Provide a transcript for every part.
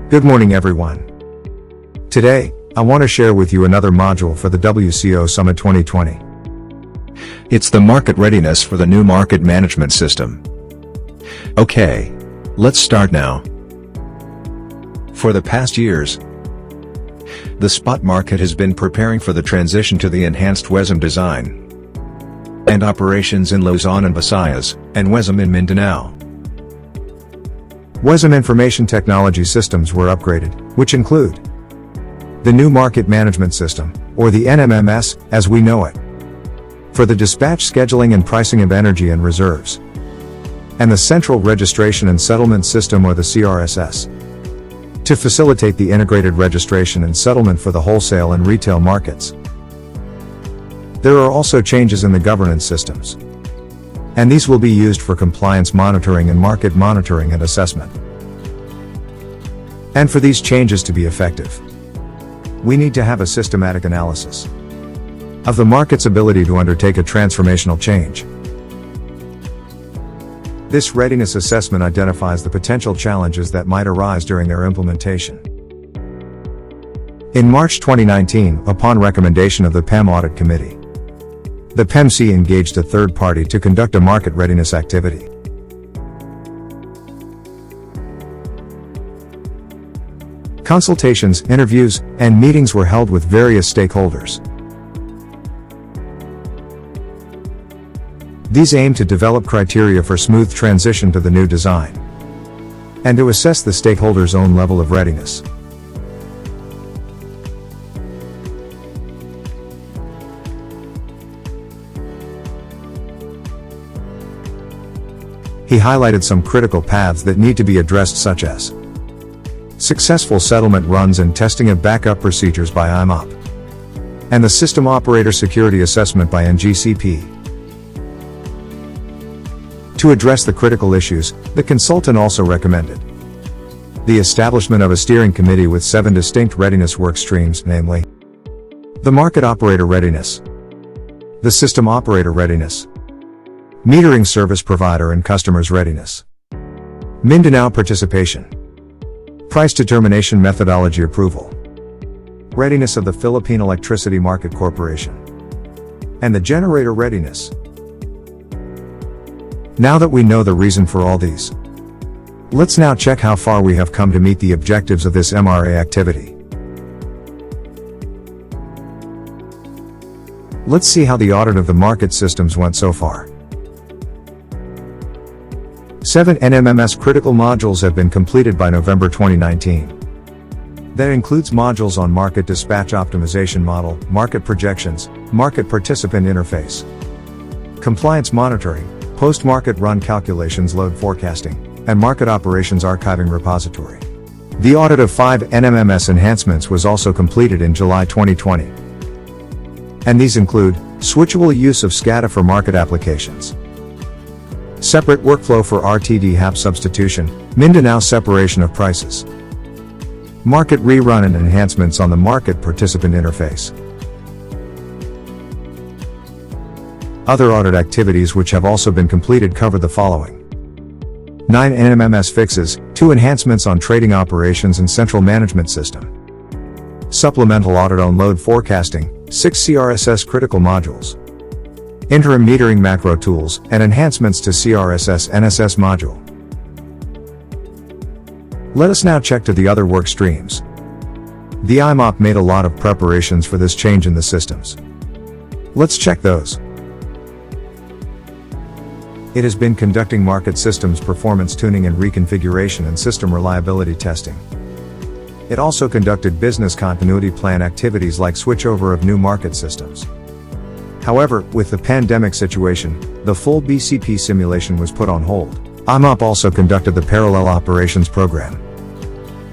Good morning everyone. Today, I want to share with you another module for the WCO Summit 2020. It's the market readiness for the new market management system. Okay, let's start now. For the past years, the spot market has been preparing for the transition to the enhanced WCO design and operations in Luzon and Visayas, and WCO in Mindanao. WCO information technology systems were upgraded, which include the new market management system, or the Nmms, as we know it, for the dispatch scheduling and pricing of energy and reserves, and the central registration and settlement system, or the CRSS, to facilitate the integrated registration and settlement for the wholesale and retail markets. There are also changes in the governance systems, and these will be used for compliance monitoring and market monitoring and assessment. And for these changes to be effective, we need to have a systematic analysis of the market's ability to undertake a transformational change. This readiness assessment identifies the potential challenges that might arise during their implementation. In March 2019, upon recommendation of the PEM Audit Committee, the PEMC engaged a third party to conduct a market readiness activity. Consultations, interviews, and meetings were held with various stakeholders. These aim to develop criteria for smooth transition to the new design and to assess the stakeholders' own level of readiness. He highlighted some critical paths that need to be addressed, such as successful settlement runs and testing of backup procedures by IMOP, and the System Operator Security Assessment by NGCP. To address the critical issues, the consultant also recommended the establishment of a steering committee with 7 distinct readiness work streams, namely the Market Operator Readiness, the System Operator Readiness, Metering Service Provider and Customers Readiness, Mindanao Participation, Price Determination Methodology Approval, Readiness of the Philippine Electricity Market Corporation, and the Generator Readiness. Now that we know the reason for all these, let's now check how far we have come to meet the objectives of this MRA activity. Let's see how the audit of the market systems went so far. 7 Nmms critical modules have been completed by November 2019. That includes modules on market dispatch optimization model, market projections, market participant interface, compliance monitoring, post-market run calculations, load forecasting, and market operations archiving repository. The audit of 5 Nmms enhancements was also completed in July 2020. And these include switchable use of SCADA for market applications, separate workflow for RTD HAP substitution, Mindanao separation of prices, market rerun, and enhancements on the market participant interface. Other audit activities which have also been completed cover the following: 9 Nmms fixes, 2 enhancements on trading operations and central management system, supplemental audit on load forecasting, 6 CRSS critical modules, interim metering macro tools, and enhancements to CRSS NSS module. Let us now check to the other work streams. The IMOP made a lot of preparations for this change in the systems. Let's check those. It has been conducting market systems performance tuning and reconfiguration and system reliability testing. It also conducted business continuity plan activities like switchover of new market systems. However, with the pandemic situation, the full BCP simulation was put on hold. IMOP also conducted the Parallel Operations Program.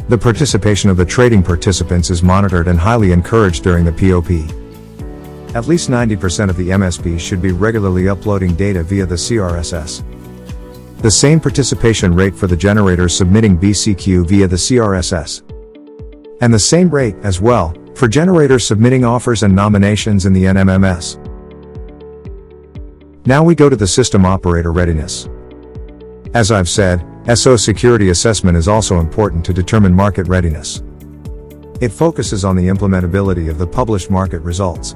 The participation of the trading participants is monitored and highly encouraged during the POP. At least 90% of the MSPs should be regularly uploading data via the CRSS. The same participation rate for the generators submitting BCQ via the CRSS. And the same rate, as well, for generators submitting offers and nominations in the Nmms. Now we go to the System Operator Readiness. As I've said, SO security assessment is also important to determine market readiness. It focuses on the implementability of the published market results,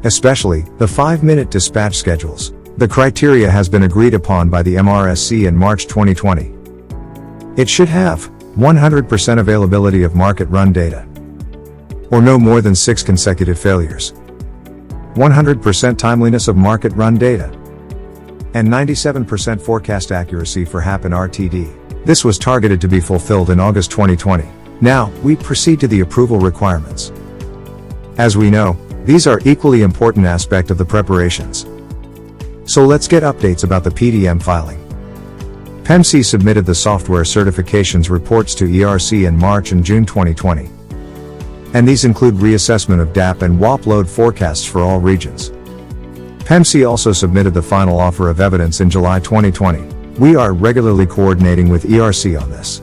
especially the 5-minute dispatch schedules. The criteria has been agreed upon by the MRSC in March 2020. It should have 100% availability of market run data, or no more than 6 consecutive failures, 100% timeliness of market run data, and 97% forecast accuracy for HAP and RTD. This was targeted to be fulfilled in August 2020. Now, we proceed to the approval requirements. As we know, these are equally important aspect of the preparations. So let's get updates about the PDM filing. PEMC submitted the software certifications reports to ERC in March and June 2020. And these include reassessment of DAP and WAP load forecasts for all regions. PEMC also submitted the final offer of evidence in July 2020. We are regularly coordinating with ERC on this.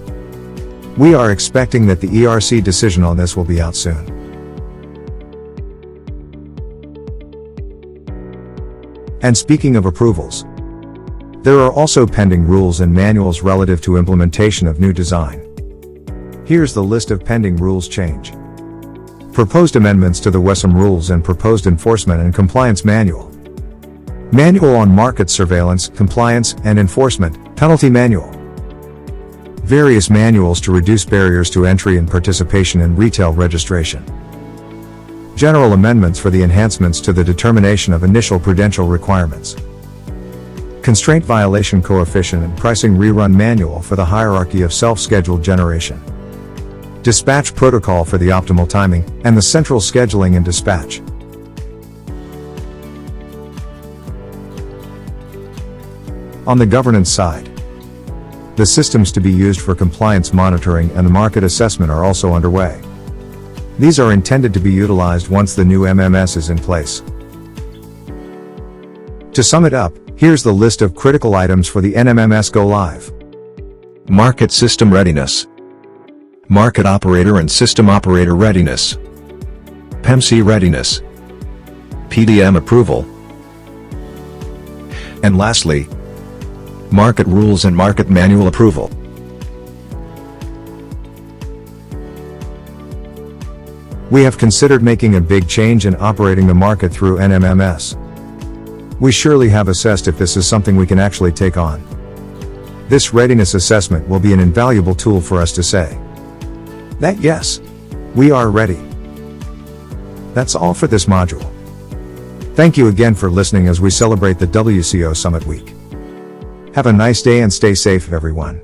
We are expecting that the ERC decision on this will be out soon. And speaking of approvals, there are also pending rules and manuals relative to implementation of new design. Here's the list of pending rules change. Proposed amendments to the WCO rules and proposed enforcement and compliance manual. Manual on market surveillance, compliance, and enforcement, penalty manual. Various manuals to reduce barriers to entry and participation in retail registration. General amendments for the enhancements to the determination of initial prudential requirements. Constraint violation coefficient and pricing rerun manual for the hierarchy of self-scheduled generation. Dispatch protocol for the optimal timing, and the central scheduling and dispatch. On the governance side, the systems to be used for compliance monitoring and the market assessment are also underway. These are intended to be utilized once the new Nmms is in place. To sum it up, here's the list of critical items for the Nmms go live. Market system readiness. Market operator and system operator readiness. PEMC readiness. PDM approval. And lastly, market rules and market manual approval. We have considered making a big change in operating the market through Nmms. We surely have assessed if this is something we can actually take on. This readiness assessment will be an invaluable tool for us to say that yes, we are ready. That's all for this module. Thank you again for listening as we celebrate the WCO Summit Week. Have a nice day and stay safe, everyone.